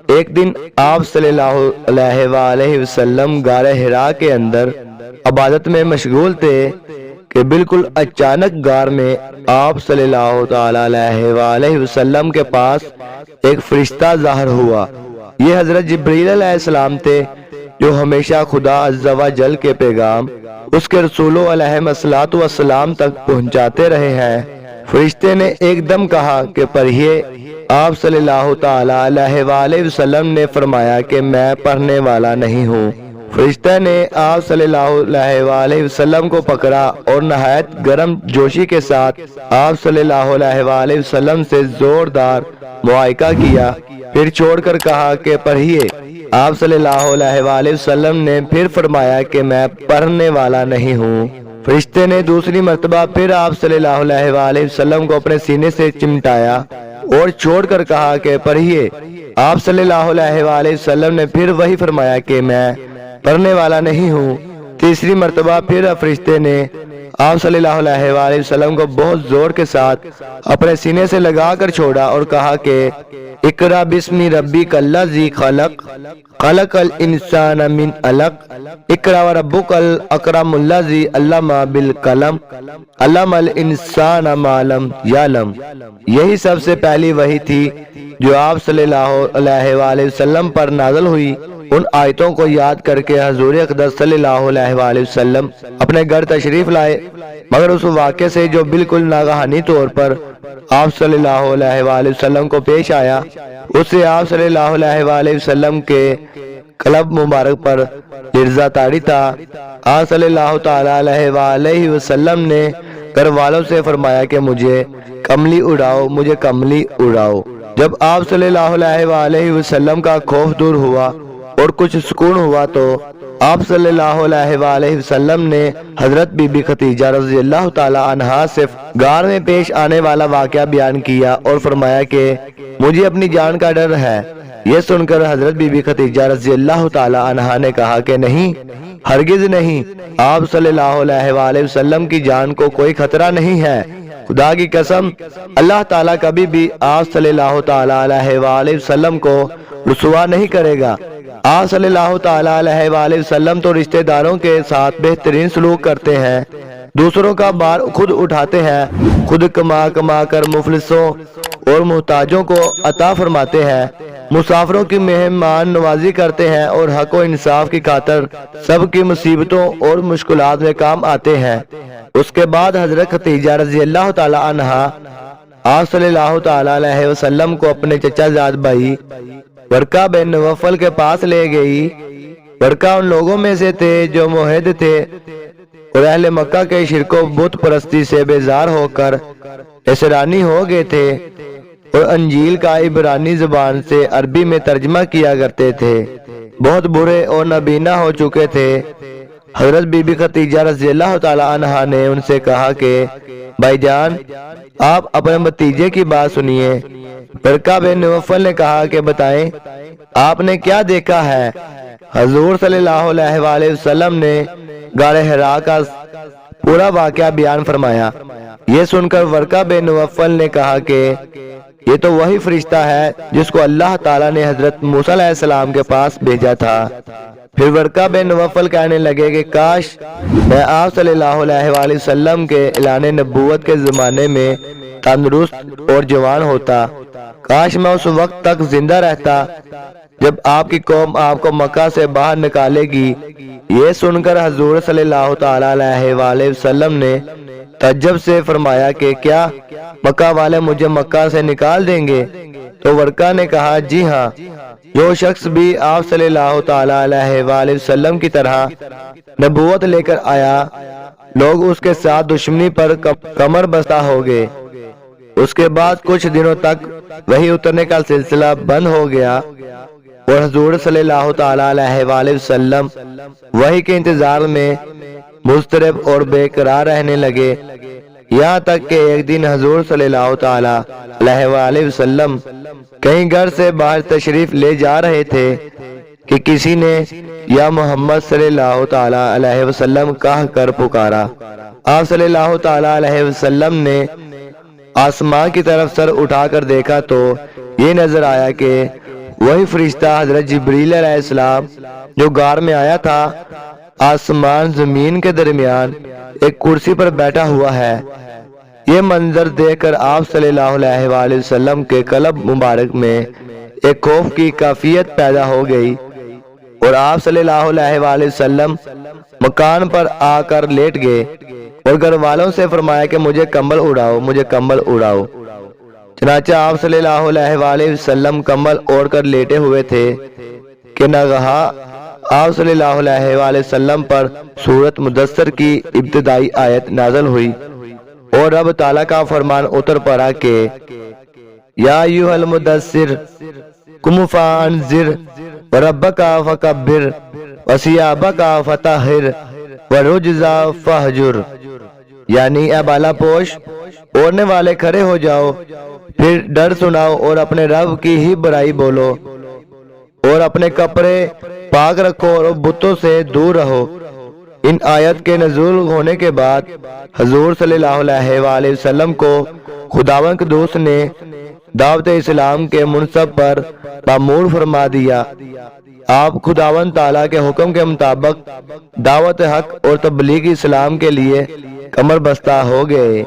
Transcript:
ایک دن آپ صلی اللہ علیہ وآلہ وسلم غار حرا کے اندر عبادت میں مشغول تھے کہ بالکل اچانک غار میں آپ صلی اللہ تعالی علیہ وآلہ وسلم کے پاس ایک فرشتہ ظاہر ہوا۔ یہ حضرت جبرائیل علیہ السلام تھے جو ہمیشہ خدا عز و جل کے پیغام اس کے رسولوں علیہ الصلوۃ والسلام تک پہنچاتے رہے ہیں۔ فرشتے نے ایک دم کہا کہ پڑھیے۔ آپ صلی اللہ تعالی علیہ وآلہ وسلم نے فرمایا کہ میں پڑھنے والا نہیں ہوں۔ فرشتہ نے آپ صلی اللہ علیہ وآلہ وسلم کو پکڑا اور نہایت گرم جوشی کے ساتھ آپ صلی اللہ علیہ وآلہ وسلم سے زوردار معائقہ کیا، پھر چھوڑ کر کہا کہ پڑھیے۔ آپ صلی اللہ علیہ وآلہ وسلم نے پھر فرمایا کہ میں پڑھنے والا نہیں ہوں۔ فرشتے نے دوسری مرتبہ پھر آپ صلی اللہ علیہ وآلہ وسلم کو اپنے سینے سے چمٹایا اور چھوڑ کر کہا کہ پڑھیے۔ آپ صلی اللہ علیہ وآلہ وسلم نے پھر وہی فرمایا کہ میں پڑھنے والا نہیں ہوں۔ تیسری مرتبہ پھر فرشتے نے آپ صلی اللہ علیہ وآلہ وسلم کو بہت زور کے ساتھ اپنے سینے سے لگا کر چھوڑا اور کہا کہ اقرا بسم ربک الذی خلق خلق الانسان من علق اقرا وربک الاکرم الذی علم بالقلم علم الانسان ما لم یعلم۔ یہی سب سے پہلی وحی تھی جو آپ صلی اللہ علیہ وآلہ وسلم پر نازل ہوئی۔ ان آیتوں کو یاد کر کے حضور اقدس صلی اللہ علیہ وآلہ وسلم اپنے گھر تشریف لائے، مگر اس واقعے سے جو بالکل ناگہانی طور پر آپ صلی اللہ علیہ وآلہ وسلم کو پیش آیا، اس سے آپ صلی اللہ علیہ وآلہ وسلم کے قلب مبارک پر لرزہ طاری تھا۔ آپ صلی اللہ تعالی علیہ وآلہ وسلم نے گھر والوں سے فرمایا کہ مجھے کملی اڑاؤ، مجھے کملی اڑاؤ۔ جب آپ صلی اللہ علیہ وآلہ وسلم کا خوف دور ہوا اور کچھ سکون ہوا تو آپ صلی اللہ علیہ وآلہ وسلم نے حضرت بی بی خدیجہ رضی اللہ تعالی عنہا سے غار میں پیش آنے والا واقعہ بیان کیا اور فرمایا کہ مجھے اپنی جان کا ڈر ہے۔ یہ سن کر حضرت بی بی خدیجہ رضی اللہ تعالی عنہا نے کہا کہ نہیں، ہرگز نہیں، آپ صلی اللہ علیہ وآلہ وسلم کی جان کو کوئی خطرہ نہیں ہے۔ خدا کی قسم، اللہ تعالیٰ کبھی بھی آپ صلی اللہ تعالی علیہ وآلہ وسلم کو رسوا نہیں کرے گا۔ آپ صلی اللہ تعالی علیہ وآلہ وسلم تو رشتہ داروں کے ساتھ بہترین سلوک کرتے ہیں، دوسروں کا بار خود اٹھاتے ہیں، خود کما کر مفلسوں اور محتاجوں کو عطا فرماتے ہیں، مسافروں کی مہمان نوازی کرتے ہیں اور حق و انصاف کی خاطر سب کی مصیبتوں اور مشکلات میں کام آتے ہیں۔ اس کے بعد حضرت خدیجہ رضی اللہ تعالی عنہا آپ صلی اللہ تعالی علیہ وسلم کو اپنے چچا زاد بھائی ورقہ بن نوفل کے پاس لے گئی۔ ورقہ ان لوگوں میں سے تھے جو موحد تھے اور اہل مکہ کے شرک و بت پرستی سے بیزار ہو کر عیسرانی ہو گئے تھے اور انجیل کا عبرانی زبان سے عربی میں ترجمہ کیا کرتے تھے، بہت برے اور نابینا ہو چکے تھے۔ حضرت بی بی خدیجہ رضی اللہ تعالی عنہا نے ان سے کہا کہ بھائی جان، آپ اپنے بھتیجے کی بات سنیے۔ ورقہ بن نوفل نے کہا کہ بتائیں، آپ نے کیا دیکھا ہے؟ حضور صلی اللہ علیہ وآلہ وسلم نے غار حرا کا پورا واقعہ بیان فرمایا۔ یہ سن کر ورقہ بن نوفل نے کہا کہ یہ تو وہی فرشتہ ہے جس کو اللہ تعالیٰ نے حضرت موسیٰ علیہ السلام کے پاس بھیجا تھا۔ پھر ورقہ بن نوفل کہنے لگے کہ کاش میں آپ صلی اللہ علیہ وآلہ وسلم کے اعلان نبوت کے زمانے میں تندرست اور جوان ہوتا، کاش میں اس وقت تک زندہ رہتا جب آپ کی قوم آپ کو مکہ سے باہر نکالے گی۔ یہ سن کر حضور صلی اللہ تعالی علیہ وآلہ وسلم نے تعجب سے فرمایا کہ کیا مکہ والے مجھے مکہ سے نکال دیں گے؟ تو ورقہ نے کہا جی ہاں، جو شخص بھی آپ صلی اللہ تعالی علیہ وآلہ وسلم کی طرح نبوت لے کر آیا، لوگ اس کے ساتھ دشمنی پر کمر بستہ ہو گئے۔ اس کے بعد کچھ دنوں تک وحی اترنے کا سلسلہ بند ہو گیا اور حضور صلی اللہ تعالی علیہ وآلہ وسلم وحی کے انتظار میں مضطرب اور بے قرار رہنے لگے، یہاں تک کہ ایک دن حضور صلی اللہ تعالی علیہ وآلہ وسلم کہیں گھر سے باہر تشریف لے جا رہے تھے کہ کسی نے یا محمد صلی اللہ تعالی علیہ وسلم کہہ کر پکارا۔ آپ صلی اللہ تعالی علیہ وسلم نے آسمان کی طرف سر اٹھا کر دیکھا تو یہ نظر آیا کہ وہی فرشتہ حضرت جبریل علیہ السلام جو غار میں آیا تھا آسمان زمین کے درمیان ایک کرسی پر بیٹھا ہوا ہے۔ یہ منظر دیکھ کر آپ صلی اللہ علیہ وآلہ وسلم کے قلب مبارک میں ایک خوف کی کیفیت پیدا ہو گئی اور آپ صلی اللہ علیہ وآلہ وسلم مکان پر آ کر لیٹ گئے اور گھر والوں سے فرمایا کہ مجھے کمبل اڑاؤ، مجھے کمبل اڑاؤ۔ چنانچہ آپ صلی اللہ علیہ وآلہ وسلم کمبل اوڑھ کر لیٹے ہوئے تھے کہ ناگہاں آپ صلی اللہ علیہ وآلہ وسلم پر سورۃ مدثر کی ابتدائی آیت نازل ہوئی اور رب تعالیٰ کا فرمان اتر پڑا کہ یا ایھا المدثر قم فانذر وربک فکبر وثیابک فطہر والرجز فہجر، یعنی اے بالا پوش، اوڑھنے والے کھڑے ہو جاؤ، پھر ڈر سناؤ اور اپنے رب کی ہی برائی بولو اور اپنے کپڑے پاک رکھو اور بتوں سے دور رہو۔ ان آیت کے نزول ہونے کے بعد حضور صلی اللہ علیہ وآلہ وسلم کو خداوند قدوس نے دعوت اسلام کے منصب پر مامور فرما دیا۔ آپ خداوند تعالیٰ کے حکم کے مطابق دعوت حق اور تبلیغ اسلام کے لیے کمر بستہ ہو گئے۔